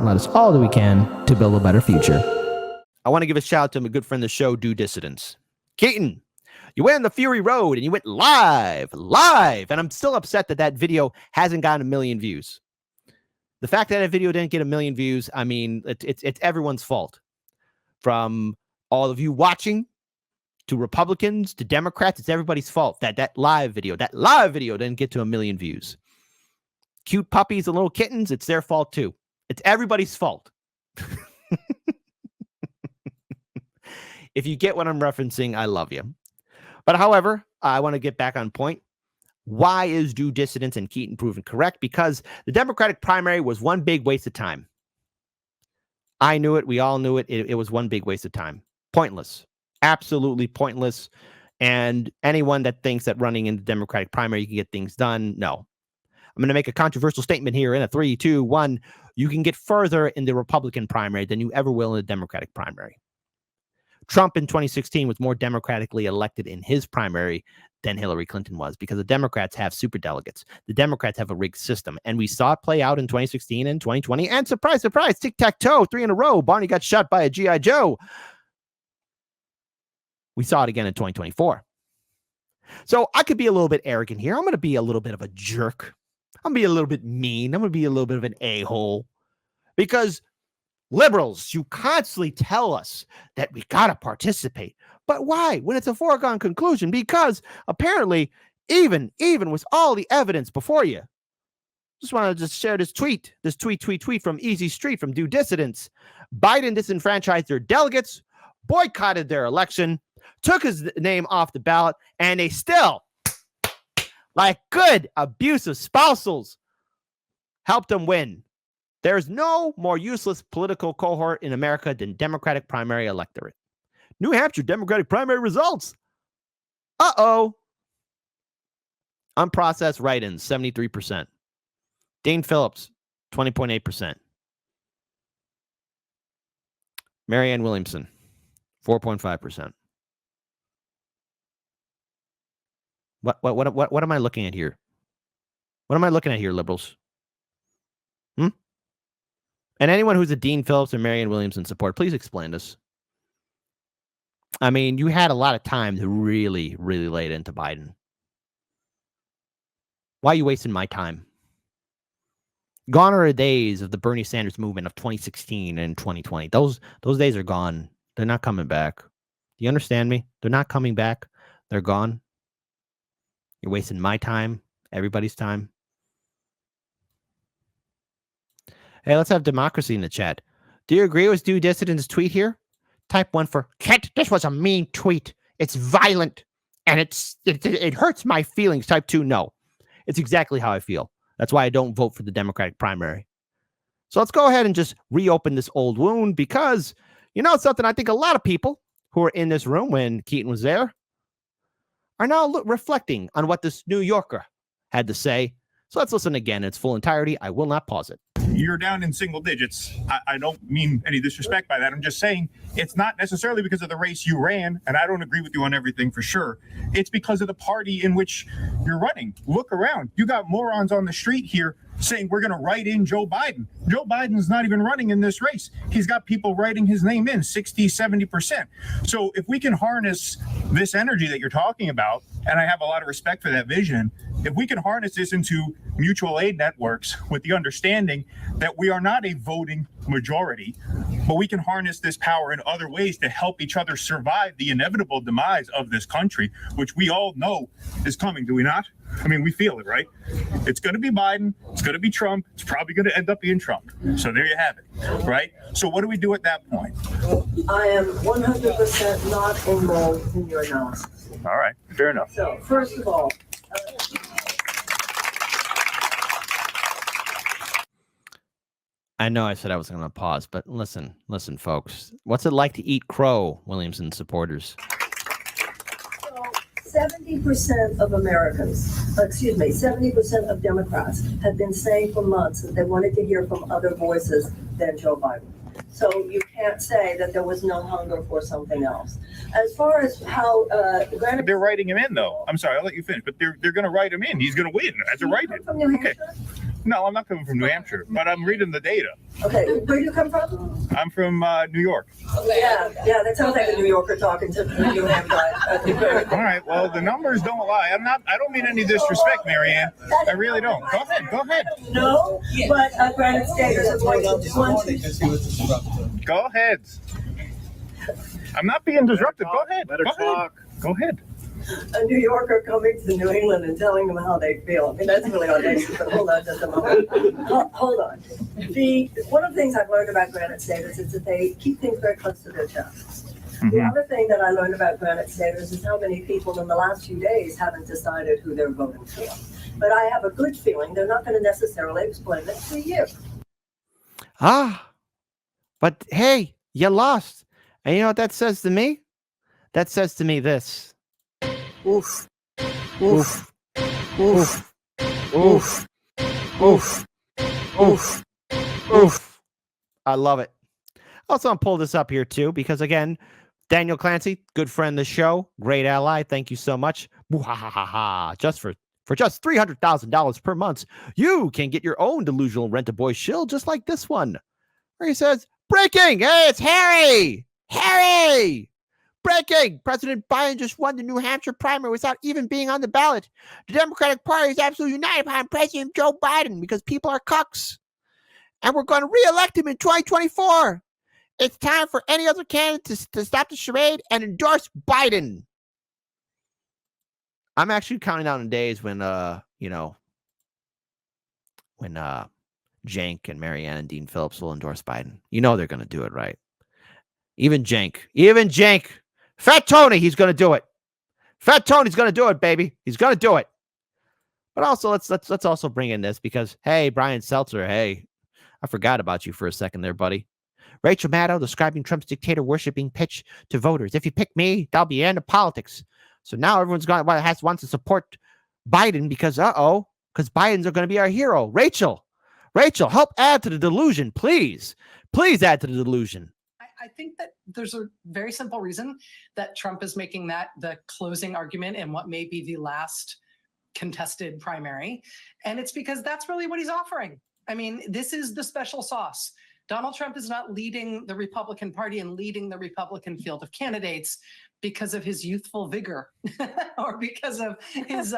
let us all do we can to build a better future. I want to give a shout out to my good friend of the show, Do Dissidents. Keaton, you went on the Fury Road and you went live. And I'm still upset that video hasn't gotten 1 million views. The fact that video didn't get 1 million views, I mean, it's everyone's fault. From all of you watching to Republicans to Democrats, it's everybody's fault that live video didn't get to 1 million views. Cute puppies and little kittens, it's their fault too. It's everybody's fault. If you get what I'm referencing, I love you. But however, I want to get back on point. Why is Do Dissidents and Keaton proven correct? Because the Democratic primary was one big waste of time. I knew it. We all knew it. It was one big waste of time. Pointless. Absolutely pointless. And anyone that thinks that running in the Democratic primary, you can get things done, no. I'm going to make a controversial statement here in a 3, 2, 1. You can get further in the Republican primary than you ever will in the Democratic primary. Trump in 2016 was more democratically elected in his primary than Hillary Clinton was, because the Democrats have superdelegates. The Democrats have a rigged system, and we saw it play out in 2016 and 2020. And surprise, surprise, tic-tac-toe, 3 in a row. Barney got shot by a G.I. Joe. We saw it again in 2024. So I could be a little bit arrogant here. I'm going to be a little bit of a jerk. I'm going to be a little bit mean. I'm going to be a little bit of an a-hole, because liberals, you constantly tell us that we got to participate. But why? When it's a foregone conclusion? Because apparently, even with all the evidence before you, just want to share this tweet from Easy Street from Do Dissidents. Biden disenfranchised their delegates, boycotted their election, took his name off the ballot, and they still, like good abusive spousals, helped them win. There's no more useless political cohort in America than Democratic primary electorate. New Hampshire Democratic primary results. Uh-oh. Unprocessed write-ins, 73%. Dane Phillips, 20.8%. Marianne Williamson, 4.5%. What am I looking at here? What am I looking at here, liberals? And anyone who's a Dean Phillips or Marianne Williamson support, please explain this. I mean, you had a lot of time to really, really lay it into Biden. Why are you wasting my time? Gone are the days of the Bernie Sanders movement of 2016 and 2020. Those days are gone. They're not coming back. Do you understand me? They're not coming back. They're gone. You're wasting my time, everybody's time. Hey, let's have democracy in the chat. Do you agree with Do Dissident's tweet here? Type 1 for Kent. This was a mean tweet. It's violent, and it hurts my feelings. Type 2, no. It's exactly how I feel. That's why I don't vote for the Democratic primary. So let's go ahead and just reopen this old wound, because you know something, I think a lot of people who were in this room when Keaton was there are now reflecting on what this New Yorker had to say. So let's listen again in its full entirety. I will not pause it. You're down in single digits. I don't mean any disrespect by that. I'm just saying it's not necessarily because of the race you ran, and I don't agree with you on everything for sure. It's because of the party in which you're running. Look around. You got morons on the street here saying we're going to write in Joe Biden. Joe Biden's not even running in this race. He's got people writing his name in 60, 70%. So if we can harness this energy that you're talking about, and I have a lot of respect for that vision, if we can harness this into mutual aid networks with the understanding that we are not a voting majority, but we can harness this power in other ways to help each other survive the inevitable demise of this country, which we all know is coming, do we not? I mean, we feel it, right? It's going to be Biden. It's going to be Trump. It's probably going to end up being Trump. So there you have it, right? So what do we do at that point? I am 100% not involved in your analysis. All right, fair enough. So first of all, I know I said I was going to pause, but listen, folks. What's it like to eat crow, Williamson supporters? 70% of Americans, 70% of Democrats have been saying for months that they wanted to hear from other voices than Joe Biden. So you can't say that there was no hunger for something else. As far as how they're writing him in, though. I'm sorry, I'll let you finish, but they're going to write him in. He's going to win as a write-in. From New Hampshire? Okay. No, I'm not coming from New Hampshire, but I'm reading the data. Okay, where do you come from? I'm from New York. Yeah, that sounds like a New Yorker talking to the New Hampshire. All right, well, the numbers don't lie. I don't mean any disrespect, Marianne. I really don't. Go ahead. No, but granite staters are going to Go ahead. I'm not being disruptive. Go ahead. Let her talk. Go ahead. a New Yorker coming to New England and telling them how they feel. I mean, that's really audacious, but hold on just a moment. Hold on. One of the things I've learned about granite staters is that they keep things very close to their chest. The other thing that I learned about granite staters is how many people in the last few days haven't decided who they're voting for. But I have a good feeling they're not going to necessarily explain it to you. But hey, you lost. And you know what that says to me? That says to me this. Oof. Oof. Oof. Oof. Oof. Oof. Oof. I love it. Also, I'll pull this up here too, because again, Daniel Clancy, good friend of the show, great ally. Thank you so much. Just for just $300,000 per month, you can get your own delusional rent-a-boy shill just like this one, where he says, breaking! Hey, it's Harry! Harry! Breaking! President Biden just won the New Hampshire primary without even being on the ballot. The Democratic Party is absolutely united behind President Joe Biden because people are cucks. And we're going to re-elect him in 2024. It's time for any other candidate to stop the charade and endorse Biden. I'm actually counting down the days when, Jank and Marianne and Dean Phillips will endorse Biden. You know they're going to do it, right? Even Jank. Fat Tony, he's going to do it. Fat Tony's going to do it, baby. He's going to do it. But also, let's also bring in this because, hey, Brian Seltzer, hey, I forgot about you for a second there, buddy. Rachel Maddow describing Trump's dictator-worshipping pitch to voters. If you pick me, that'll be the end of politics. So now everyone's wants to support Biden because, because Biden's are going to be our hero. Rachel, help add to the delusion, please. Please add to the delusion. I think that there's a very simple reason that Trump is making that the closing argument in what may be the last contested primary. And it's because that's really what he's offering. I mean, this is the special sauce. Donald Trump is not leading the Republican Party and leading the Republican field of candidates because of his youthful vigor or because of his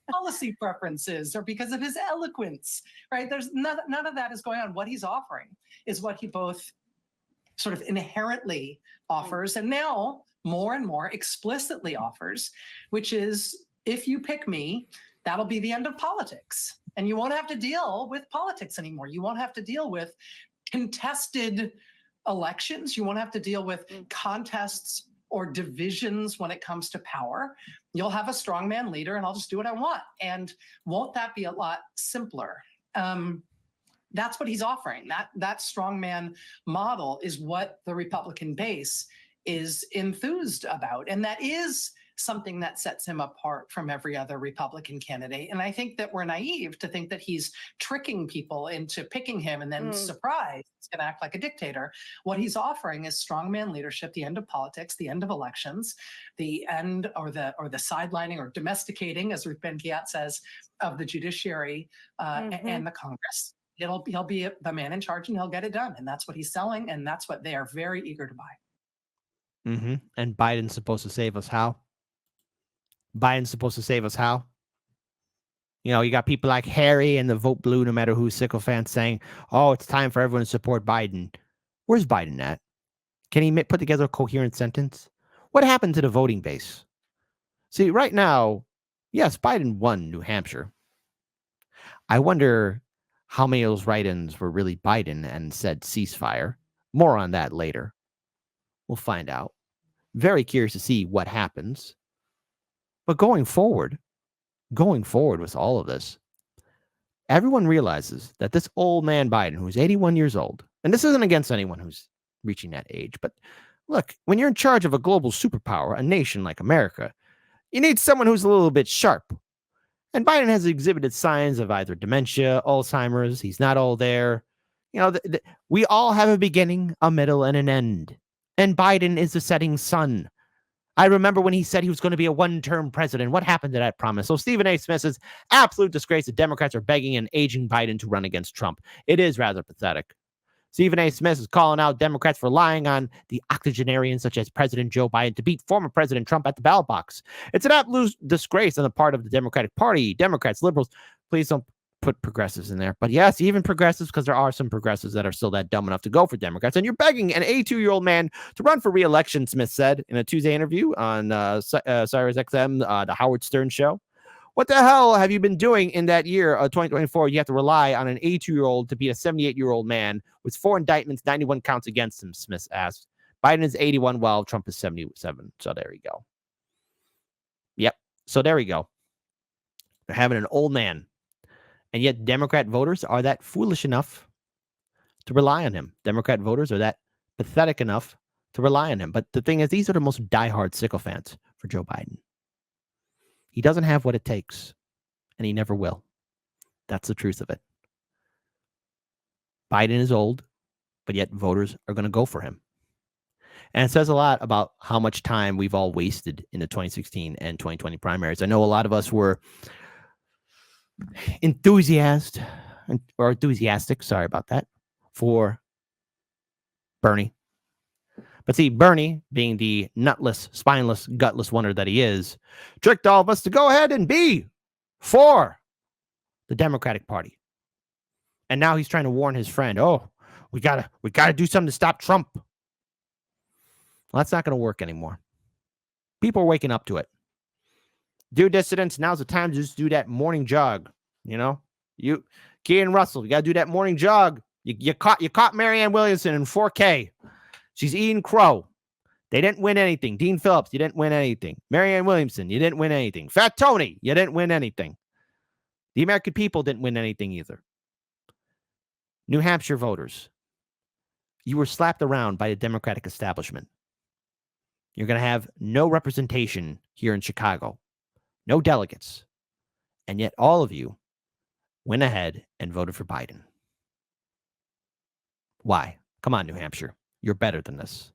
policy preferences or because of his eloquence, right? There's none of that is going on. What he's offering is what he both sort of inherently offers and now more and more explicitly offers, which is if you pick me, that'll be the end of politics. And you won't have to deal with politics anymore. You won't have to deal with contested elections. You won't have to deal with contests or divisions when it comes to power. You'll have a strongman leader and I'll just do what I want. And won't that be a lot simpler? That's what he's offering. That strongman model is what the Republican base is enthused about. And that is something that sets him apart from every other Republican candidate. And I think that we're naive to think that he's tricking people into picking him and then surprise, he's going to act like a dictator. What he's offering is strongman leadership, the end of politics, the end of elections, the end or the sidelining or domesticating, as Ruth Ben-Ghiat says, of the judiciary and the Congress. He'll be the man in charge and he'll get it done. And that's what he's selling. And that's what they are very eager to buy. And Biden's supposed to save us how? Biden's supposed to save us how? You know, you got people like Harry and the Vote Blue, no matter who, sycophants saying, oh, it's time for everyone to support Biden. Where's Biden at? Can he put together a coherent sentence? What happened to the voting base? See, right now, yes, Biden won New Hampshire. I wonder how many of those write-ins were really Biden and said ceasefire. More on that later. We'll find out. Very curious to see what happens. But going forward with all of this, everyone realizes that this old man Biden, who's 81 years old, and this isn't against anyone who's reaching that age, but look, when you're in charge of a global superpower, a nation like America, you need someone who's a little bit sharp. And Biden has exhibited signs of either dementia, Alzheimer's. He's not all there. You know, we all have a beginning, a middle, and an end. And Biden is the setting sun. I remember when he said he was going to be a one-term president. What happened to that promise? So Stephen A. Smith says, absolute disgrace that Democrats are begging an aging Biden to run against Trump. It is rather pathetic. Stephen A. Smith is calling out Democrats for relying on the octogenarians such as President Joe Biden to beat former President Trump at the ballot box. It's an absolute disgrace on the part of the Democratic Party, Democrats, liberals. Please don't put progressives in there. But yes, even progressives, because there are some progressives that are still that dumb enough to go for Democrats. And you're begging an 82-year-old man to run for re-election, Smith said in a Tuesday interview on Sirius XM, the Howard Stern show. What the hell have you been doing in that year of 2024? You have to rely on an 82-year-old to beat a 78-year-old man with 4 indictments, 91 counts against him, Smith asked. Biden is 81 while Trump is 77. So there you go. Yep. So there we go. They're having an old man. And yet Democrat voters are that foolish enough to rely on him. Democrat voters are that pathetic enough to rely on him. But the thing is, these are the most diehard sycophants for Joe Biden. He doesn't have what it takes, and he never will. That's the truth of it. Biden is old, but yet voters are going to go for him. And it says a lot about how much time we've all wasted in the 2016 and 2020 primaries. I know a lot of us were enthusiastic, sorry about that, for Bernie. But see, Bernie, being the nutless, spineless, gutless wonder that he is, tricked all of us to go ahead and be for the Democratic Party. And now he's trying to warn his friend, oh, we gotta do something to stop Trump. Well, that's not going to work anymore. People are waking up to it. Do dissidents, now's the time to just do that morning jog. You know, Kean Russell, you got to do that morning jog. You caught Marianne Williamson in 4K. She's eating crow. They didn't win anything. Dean Phillips, you didn't win anything. Marianne Williamson, you didn't win anything. Fat Tony, you didn't win anything. The American people didn't win anything either. New Hampshire voters, you were slapped around by the Democratic establishment. You're going to have no representation here in Chicago, no delegates. And yet all of you went ahead and voted for Biden. Why? Come on, New Hampshire. You're better than this.